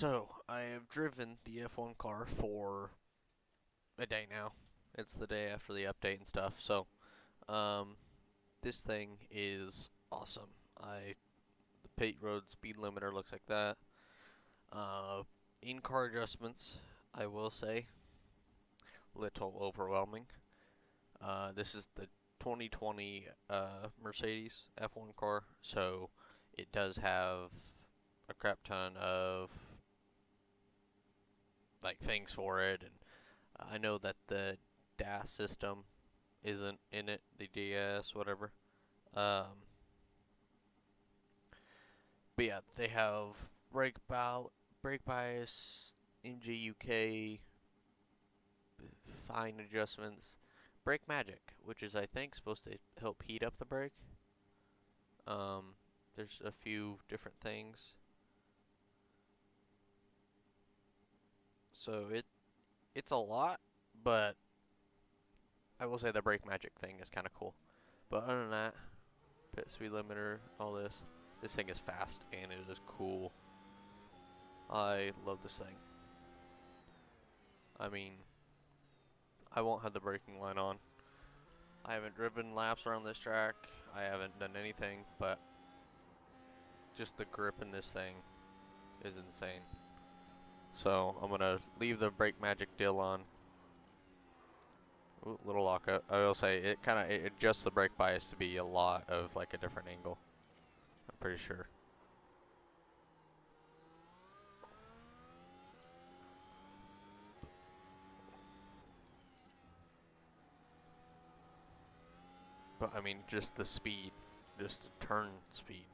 So, I have driven the F1 car for a day now. It's the day after the update and stuff. So, um, this thing is awesome. The pit road speed limiter looks like that. Uh, in-car adjustments, I will say, little overwhelming. This is the 2020 Mercedes F1 car, so it does have a crap ton of like things for it, and I know that the DAS system isn't in it, the DS, whatever. Um, but yeah, they have brake bias, MGUK, fine adjustments, brake magic, which is I think supposed to help heat up the brake. There's a few different things, so it's a lot, but I will say the brake magic thing is kind of cool. But other than that, pit speed limiter, all this. This thing is fast and it is cool. I love this thing. I mean, I won't have the braking line on. I haven't driven laps around this track. I haven't done anything, but just the grip in this thing is insane. So I'm gonna leave the brake magic deal on. Ooh, little lockout. I will say it it adjusts the brake bias to be a lot of like a different angle. I'm pretty sure. But I mean, just the speed, just the turn speed.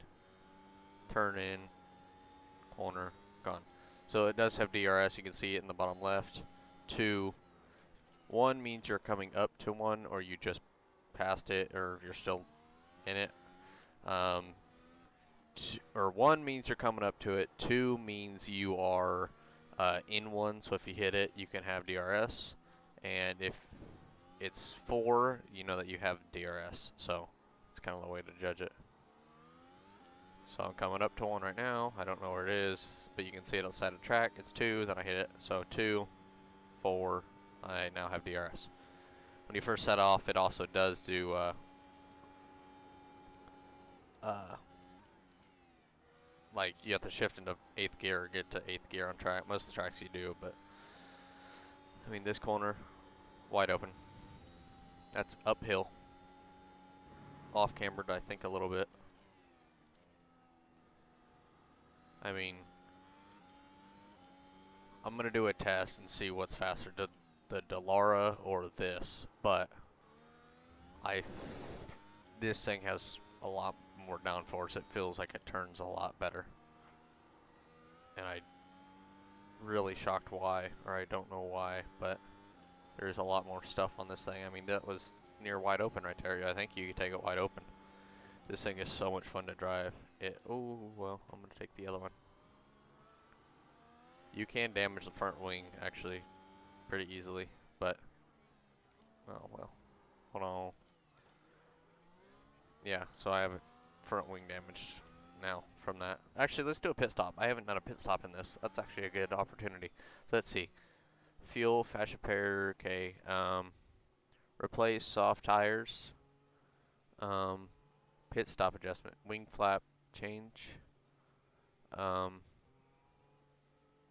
Turn in, corner, gone. So it does have DRS, you can see it in the bottom left. 2, 1 means you're coming up to 1, or you just passed it, or you're still in it. Or 1 means you're coming up to it. 2 means you are in 1, so if you hit it, you can have DRS. And if it's 4, you know that you have DRS. So it's kind of the way to judge it. So I'm coming up to 1 right now. I don't know where it is, but you can see it outside the track. It's 2, then I hit it. So 2, 4, I now have DRS. When you first set off, it also does do like you have to shift into 8th gear or get to 8th gear on track. Most of the tracks you do, but I mean this corner, wide open. That's uphill. Off cambered, I think, a little bit. I mean, I'm gonna do a test and see what's faster, the Delara or this. But this thing has a lot more downforce. It feels like it turns a lot better, and I really shocked why, or I don't know why, but there's a lot more stuff on this thing. I mean, that was near wide open right there. I think you could take it wide open. This thing is so much fun to drive. Oh, well, I'm going to take the other one. You can damage the front wing, actually, pretty easily, but, oh, well, hold on. Yeah, so I have front wing damaged now from that. Actually, let's do a pit stop. I haven't done a pit stop in this. That's actually a good opportunity. So let's see. Fuel, fascia repair, okay. Replace soft tires. Pit stop adjustment. Wing flap change.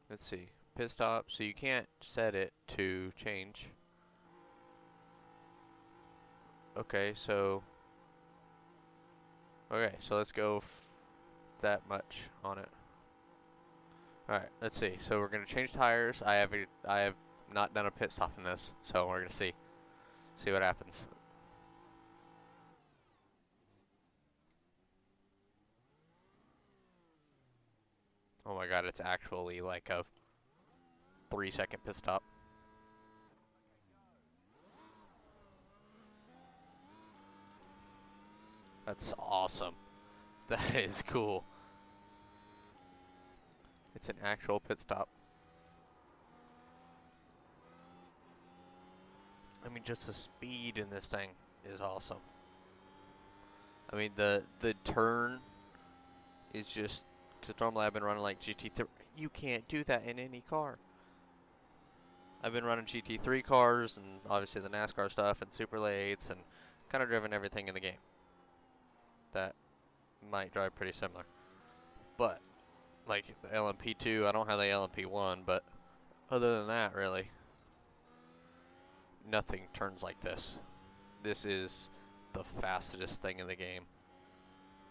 Let's see. Pit stop. So you can't set it to change. Okay, so let's go that much on it. Alright, let's see. So we're gonna change tires. I have not done a pit stop in this, so we're gonna see what happens. Oh my god, it's actually like a 3-second pit stop. That's awesome. That is cool. It's an actual pit stop. I mean, just the speed in this thing is awesome. I mean, the turn is just Because normally I've been running like GT3. You can't do that in any car. I've been running GT3 cars and obviously the NASCAR stuff and Super Lates and kind of driven everything in the game that might drive pretty similar. But like the LMP2, I don't have the LMP1, but other than that, really, nothing turns like this. This is the fastest thing in the game.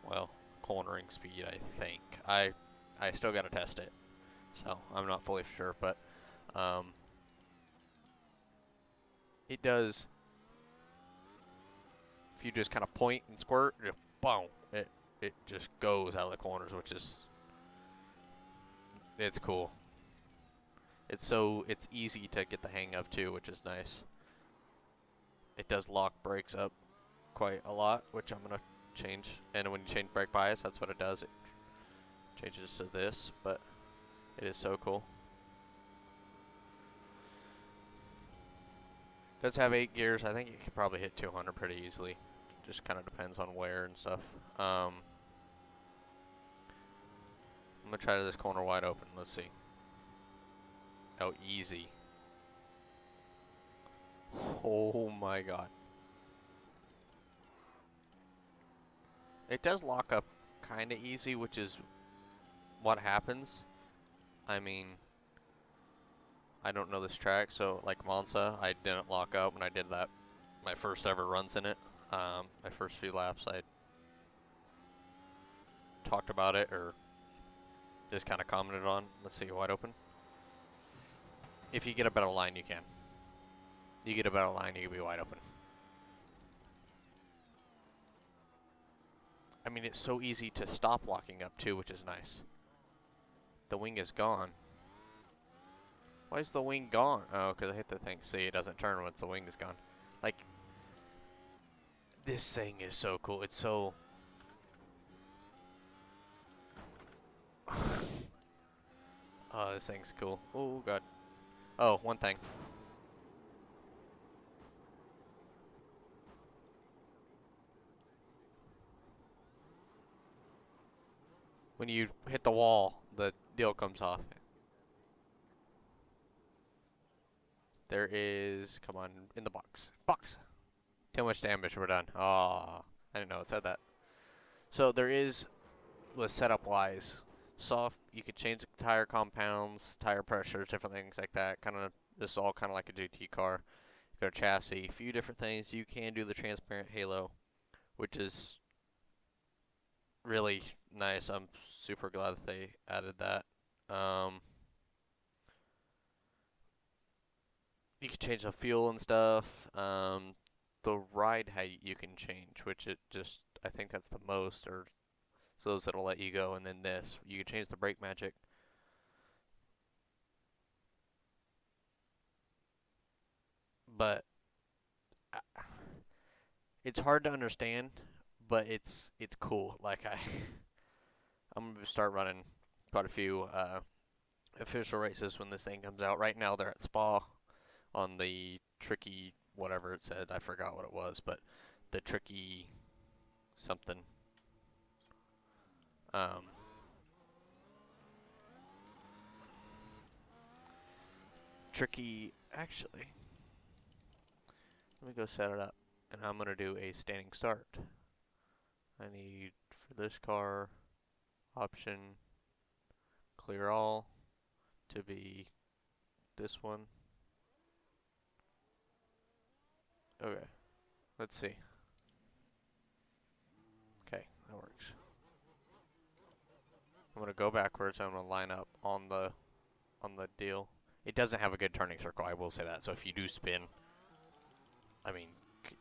Well, cornering speed, I think. I still got to test it, so I'm not fully sure, but it does. If you just kind of point and squirt, just boom, it just goes out of the corners, which is it's cool. It's easy to get the hang of too, which is nice. It does lock brakes up quite a lot, which I'm gonna change. And when you change brake bias, that's what it does. It changes to this, but it is so cool. It does have 8 gears. I think it could probably hit 200 pretty easily. Just kind of depends on wear and stuff. I'm gonna try this corner wide open. Let's see. Oh, easy. Oh my god. It does lock up kind of easy, which is what happens. I mean, I don't know this track, so like Monza, I didn't lock up when I did that. My first ever runs in it. My first few laps, I talked about it or just kind of commented on. Let's see, wide open. If you get a better line, you can. You get a better line, you can be wide open. I mean, it's so easy to stop locking up too, which is nice. The wing is gone. Why is the wing gone? Oh, because I hit the thing. See, it doesn't turn once the wing is gone. Like, this thing is so cool. It's so... oh, this thing's cool. Oh, God. Oh, one thing. When you hit the wall, the deal comes off. There is... come on, in the box. Box! Too much damage, we're done. Aw, I didn't know it said that. So there is, with setup-wise, soft, you could change the tire compounds, tire pressures, different things like that. Kind of, this is all kind of like a GT car. Got a chassis, a few different things. You can do the transparent halo, which is really nice. I'm super glad that they added that. You can change the fuel and stuff. The ride height you can change, which it just, I think that's the most, or so those that'll let you go. And then this, you can change the brake magic. But it's hard to understand, but it's cool. Like I'm gonna start running quite a few official races when this thing comes out. Right now they're at Spa on the tricky whatever it said. I forgot what it was, but the tricky something. Tricky, actually. Let me go set it up, and I'm gonna do a standing start. I need for this car option clear all to be this one. Okay, let's see. Okay, that works. I'm gonna go backwards. I'm gonna line up on the deal. It doesn't have a good turning circle, I will say that. So if you do spin, I mean,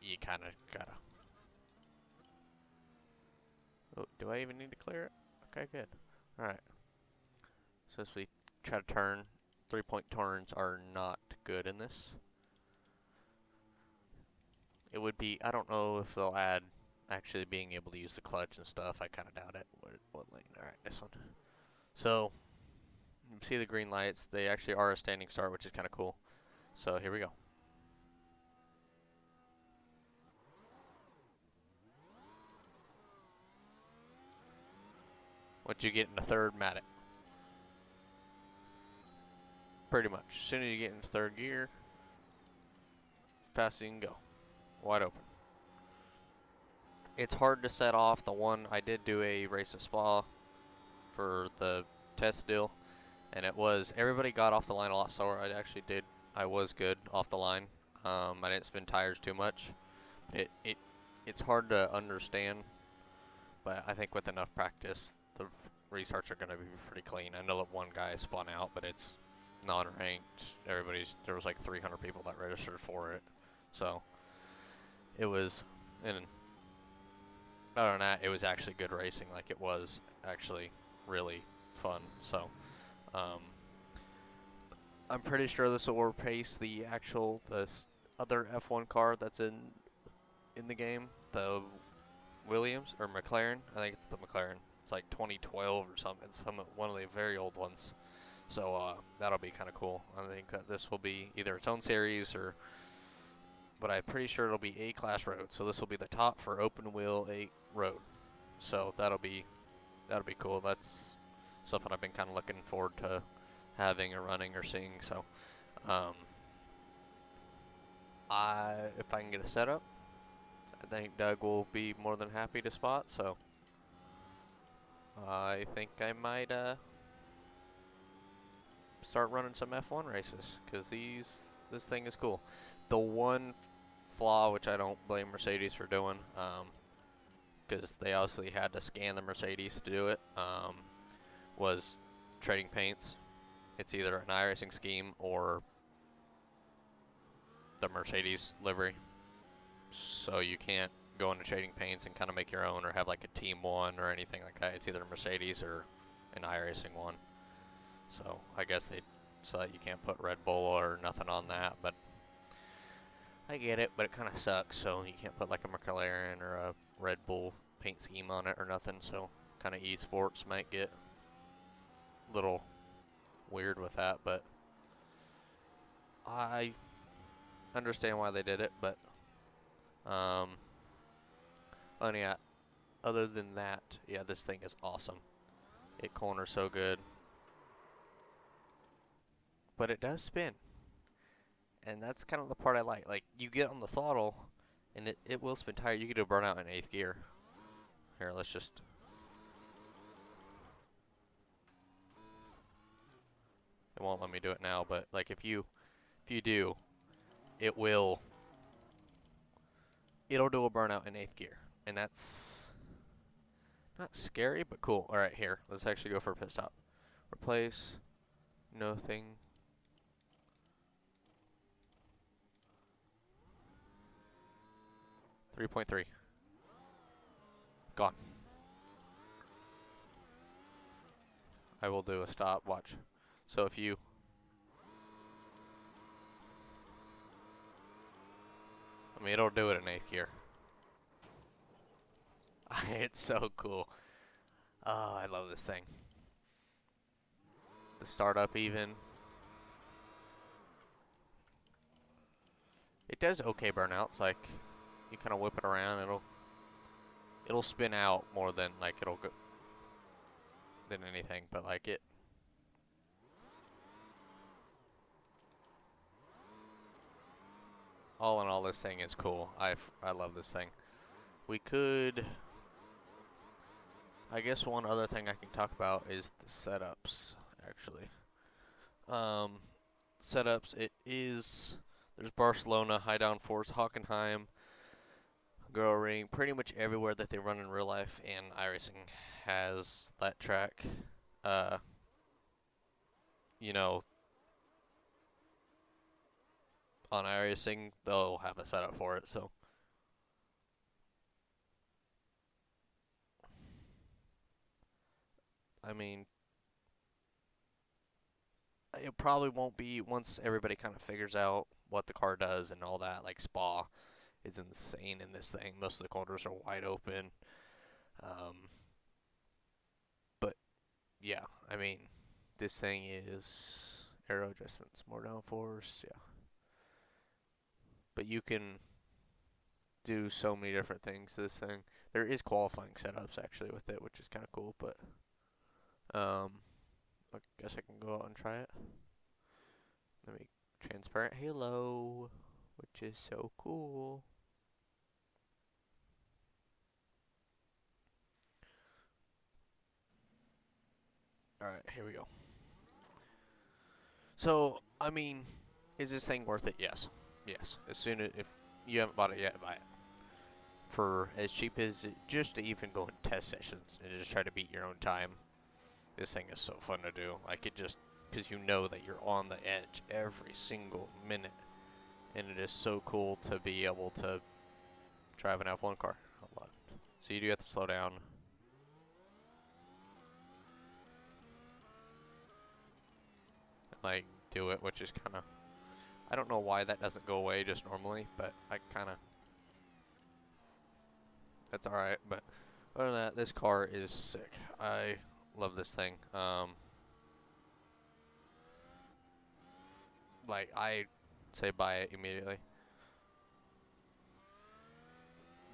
you kind of gotta. Oh, do I even need to clear it? Okay, good. All right. So as we try to turn, 3-point turns are not good in this. It would be, I don't know if they'll add actually being able to use the clutch and stuff. I kind of doubt it. What lane? All right, this one. So, you see the green lights. They actually are a standing start, which is kind of cool. So, here we go. Once you get into third, mat it. Pretty much. As soon as you get into third gear, fast as you can go. Wide open. It's hard to set off the one. I did do a race at Spa for the test deal, and it was, everybody got off the line a lot slower. I was good off the line. I didn't spin tires too much. It's hard to understand, but I think with enough practice, the restarts are going to be pretty clean. I know that one guy spun out, but it's non-ranked. There was like 300 people that registered for it, so it was, and other than that, it was actually good racing. Like, it was actually really fun. So, I'm pretty sure this will replace the other F1 car that's in the game, the Williams or McLaren. I think it's the McLaren. It's like 2012 or something. It's one of the very old ones. So that'll be kind of cool. I think that this will be either its own series but I'm pretty sure it'll be A-class road. So this will be the top for open wheel A road. So that'll be cool. That's something I've been kind of looking forward to having or running or seeing. So if I can get a setup, I think Doug will be more than happy to spot. So I think I might start running some F1 races, because this thing is cool. The one flaw, which I don't blame Mercedes for doing, because they obviously had to scan the Mercedes to do it, was trading paints. It's either an iRacing scheme or the Mercedes livery. So you can't go into trading paints and kind of make your own or have like a team one or anything like that. It's either a Mercedes or an iRacing one. So I guess so that you can't put Red Bull or nothing on that, but I get it, but it kind of sucks. So you can't put like a McLaren or a Red Bull paint scheme on it or nothing. So kind of esports might get a little weird with that, but I understand why they did it. But yeah, other than that, yeah, this thing is awesome. It corners so good, but it does spin, and that's kind of the part I like. Like, you get on the throttle, and it will spin tire. You can do a burnout in 8th gear. Here, let's just. It won't let me do it now, but like if you do, it'll do a burnout in 8th gear, and that's not scary, but cool. All right, here, let's actually go for a pit stop. Replace, nothing. 3.3. Gone. I will do a stop. Watch. So if you. I mean, it'll do it in 8th gear. It's so cool. Oh, I love this thing. The startup even. It does okay burnouts. Like, you kind of whip it around, it'll spin out more than like it'll go than anything. But like it. All in all, this thing is cool. I love this thing. We could. I guess one other thing I can talk about is the setups, actually. Setups, there's Barcelona, High Downforce, Hockenheim, Girl Ring, pretty much everywhere that they run in real life, and iRacing has that track. You know, on iRacing, they'll have a setup for it, so. I mean, it probably won't be once everybody kind of figures out what the car does and all that. Like, Spa is insane in this thing. Most of the corners are wide open. But yeah, I mean, this thing is aero adjustments, more downforce, yeah. But you can do so many different things to this thing. There is qualifying setups actually with it, which is kind of cool, but I guess I can go out and try it. Let me transparent halo, which is so cool. Alright, here we go. So, I mean, is this thing worth it? Yes. Yes. As soon as, if you haven't bought it yet, buy it. For as cheap as it, just to even go in test sessions and just try to beat your own time, this thing is so fun to do. Like, it just, because you know that you're on the edge every single minute. And it is so cool to be able to drive an F1 car. A lot. So you do have to slow down. Like, do it, which is kind of, I don't know why that doesn't go away just normally, but I kind of, that's alright. But other than that, this car is sick. I love this thing. Like, I say buy it immediately.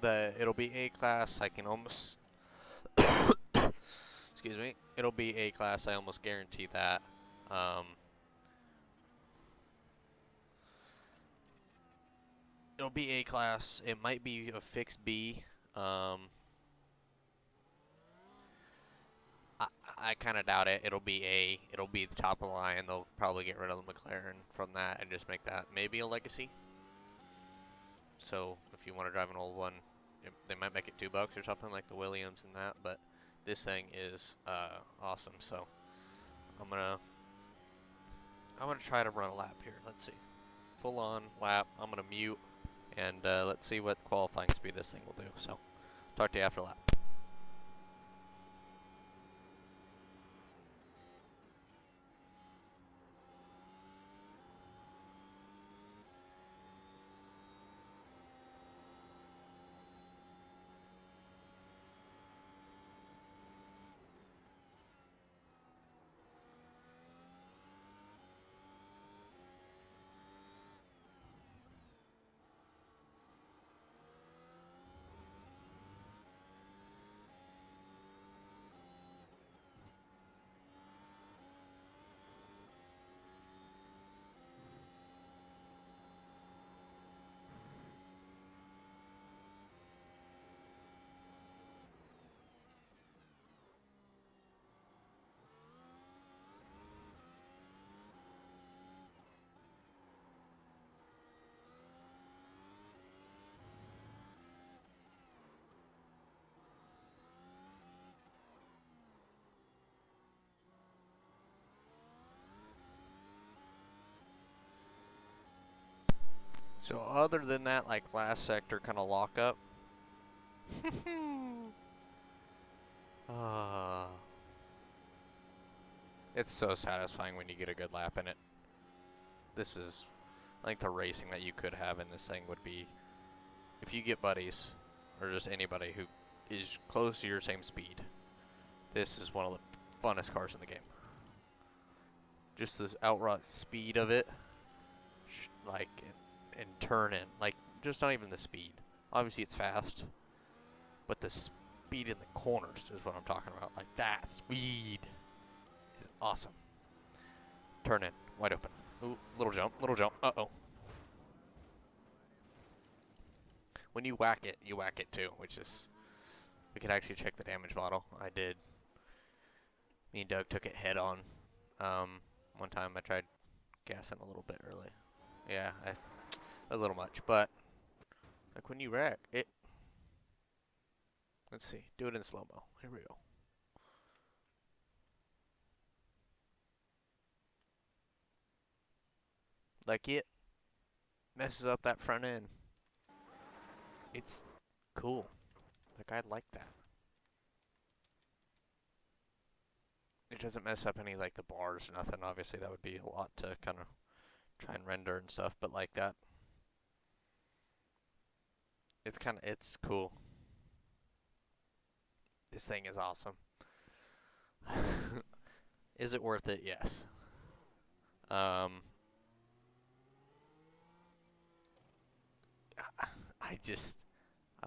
It'll be A class. I can almost, excuse me. It'll be A class. I almost guarantee that. It'll be A class. It might be a fixed B. I kind of doubt it. It'll be A. It'll be the top of the line. They'll probably get rid of the McLaren from that and just make that maybe a legacy. So if you want to drive an old one, they might make it $2 or something like the Williams and that. But this thing is awesome. So I'm gonna try to run a lap here. Let's see, full on lap. I'm gonna mute and let's see what qualifying speed this thing will do. So talk to you after lap. So other than that, like last sector kind of lock up. It's so satisfying when you get a good lap in it. This is, I think the racing that you could have in this thing would be, if you get buddies, or just anybody who is close to your same speed, this is one of the funnest cars in the game. Just this outright speed of it, like, and turning, like, just not even the speed. Obviously it's fast, but the speed in the corners is what I'm talking about. Like, that speed is awesome. Turn in, wide open. Ooh, little jump, uh-oh. When you whack it too, which is, we could actually check the damage bottle. I did. Me and Doug took it head on. One time I tried gassing a little bit early. Yeah, a little much, but like when you wreck it. Let's see, do it in slow-mo. Here we go. Like it messes up that front end. It's cool. Like, I like that. It doesn't mess up any, like, the bars or nothing. Obviously, that would be a lot to kind of try and render and stuff, but like that. It's cool. This thing is awesome. Is it worth it? Yes. I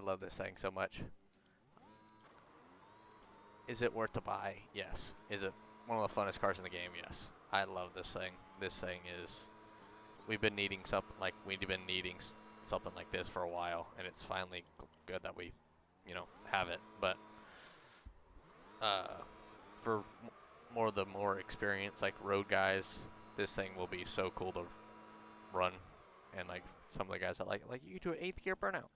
love this thing so much. Is it worth to buy? Yes. Is it one of the funnest cars in the game. Yes, I love this thing. This thing is. We've been needing something like this for a while, and it's finally good that we, have it. But for more of the more experienced like road guys, this thing will be so cool to run, and like some of the guys that like you do an 8th gear burnout.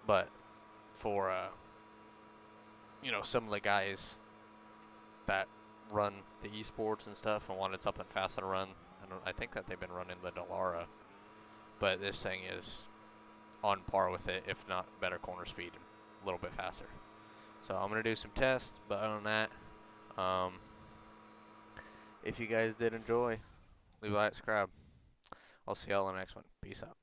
But for some of the guys that run the esports and stuff and wanted something fast to run, I think that they've been running the Dallara, but this thing is on par with it, if not better corner speed, a little bit faster. So I'm gonna do some tests, but other than that, if you guys did enjoy, leave a like, subscribe. I'll see y'all in the next one. Peace out.